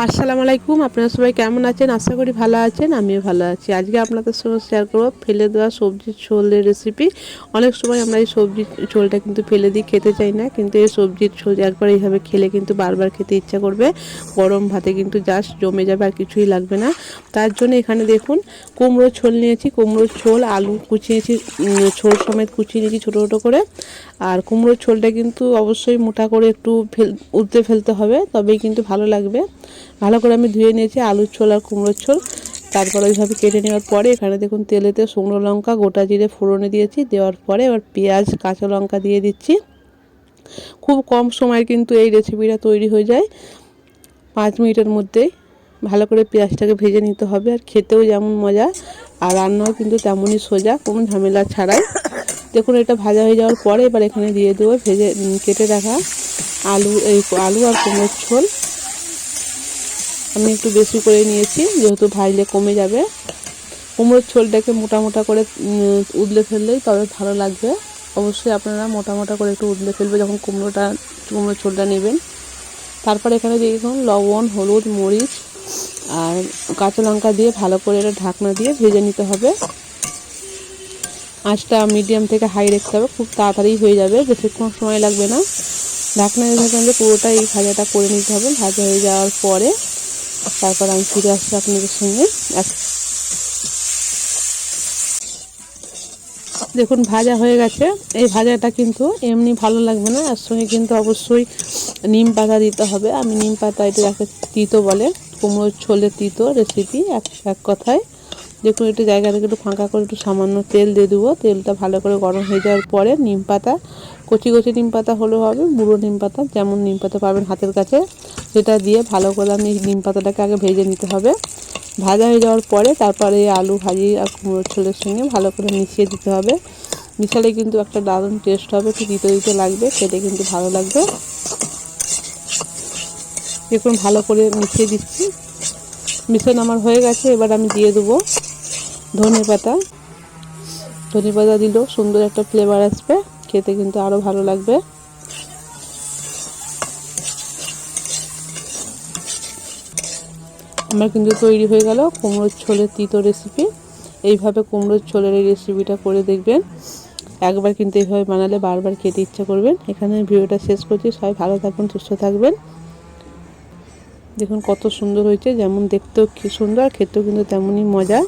আসসালামু আলাইকুম। আপনারা সবাই কেমন আছেন? আশা করি ভালো আছেন। আমিও ভালো আছি। আজকে আপনাদের সঙ্গে শেয়ার করব ফেলে দেওয়া সবজির ঝোলের রেসিপি। অনেক সময় আমরা এই সবজির ঝোলটা কিন্তু ফেলে দিই, খেতে চাই না, কিন্তু এই সবজির ঝোল একবার এইভাবে খেলে কিন্তু বারবার খেতে ইচ্ছা করবে। গরম ভাতে কিন্তু জাস্ট জমে যাবে, আর কিছুই লাগবে না। তার জন্য এখানে দেখুন কুমড়োর ঝোল নিয়েছি, কুমড়োর ঝোল, আলু কুচিয়েছি, ঝোল সমেত কুচিয়ে নিয়েছি ছোটো ছোটো করে। আর কুমড়োর ঝোলটা কিন্তু অবশ্যই মোটা করে একটু উলটে ফেলতে হবে, তবেই কিন্তু ভালো লাগবে। ভালো করে আমি ধুয়ে নিয়েছি আলুর ঝোল আর কুমড়োর ঝোল। তারপর ওইভাবে কেটে নেওয়ার পরে এখানে দেখুন তেলেতে শুকনো লঙ্কা, গোটা জিরে ফোড়নে দিয়েছি। দেওয়ার পরে এবার পেঁয়াজ, কাঁচা লঙ্কা দিয়ে দিচ্ছি। খুব কম সময় কিন্তু এই রেসিপিটা তৈরি হয়ে যায়, 5 মিনিটের মধ্যেই। ভালো করে পেঁয়াজটাকে ভেজে নিতে হবে, আর খেতেও যেমন মজা আর রান্নাও কিন্তু তেমনই সোজা, কোনো ঝামেলা ছাড়াই। দেখুন এটা ভাজা হয়ে যাওয়ার পরে এবার এখানে দিয়ে দেবো কেটে রাখা আলু আর কুমড়োর ঝোল। আমি একটু বেশি করে নিয়েছি, যেহেতু ভাজলে কমে যাবে। কুমড়োর ঝোলটাকে মোটা মোটা করে উদলে ফেললেই তবে ভালো লাগবে। অবশ্যই আপনারা মোটা মোটা করে একটু উদলে ফেলবে যখন কুমড়োর ঝোলটা নেবেন। তারপর এখানে দেখুন লবণ, হলুদ, মরিচ আর কাঁচা লঙ্কা দিয়ে ভালো করে এটা ঢাকনা দিয়ে ভেজে নিতে হবে। আঁচটা মিডিয়াম থেকে হাই রাখতে হবে, খুব তাড়াতাড়ি হয়ে যাবে, বেশিক্ষণ সময় লাগবে না। ঢাকনা দিয়ে পুরোটা এই ভাজাটা করে নিতে হবে। ভাজা হয়ে যাওয়ার পরে তারপর আমি ফিরে আসছি আপনাদের সঙ্গে। দেখুন ভাজা হয়ে গেছে। এই ভাজাটা কিন্তু এমনি ভালো লাগবে না, এর সঙ্গে কিন্তু অবশ্যই নিম পাতা দিতে হবে। আমি নিম পাতা, এটা যাকে তিতো বলে, কুমড়োর ঝোলের তিতো রেসিপি এক কথায়। দেখুন একটু জায়গা থেকে একটু ফাঁকা করে একটু সামান্য তেল দিয়ে দেবো। তেলটা ভালো করে গরম হয়ে যাওয়ার পরে নিম পাতা, কচি কচি নিম পাতা হলেও হবে, বুড়ো নিম পাতা, যেমন নিম পাতা পাবেন হাতের কাছে, সেটা দিয়ে ভালো করে আমি নিম পাতাটাকে আগে ভেজে নিতে হবে। ভাজা হয়ে যাওয়ার পরে তারপরে আলু ভাজি আর কুমড়োর ঝোলের সঙ্গে ভালো করে মিশিয়ে দিতে হবে। মিশালে কিন্তু একটা দারুণ টেস্ট হবে, একটু দিতে দিতে লাগবে, খেতে কিন্তু ভালো লাগবে। দেখুন ভালো করে মিশিয়ে দিচ্ছি। মিশানো আমার হয়ে গেছে। এবার আমি দিয়ে দেবো ধনে পাতা। ধনে পাতা দিলেও সুন্দর একটা ফ্লেভার আসবে, খেতে কিন্তু আরও ভালো লাগবে। আমার কিন্তু তৈরি হয়ে গেল কুমড়োর ঝোলের তিতো রেসিপি। এইভাবে কুমড়োর ঝোলের এই রেসিপিটা করে দেখবেন। একবার কিন্তু এইভাবে বানালে বারবার খেতে ইচ্ছা করবেন। এখানে ভিডিওটা শেষ করছি। সবাই ভালো থাকবেন, সুস্থ থাকবেন। দেখুন কত সুন্দর হয়েছে, যেমন দেখতেও কি সুন্দর, খেতেও কিন্তু তেমনই মজা।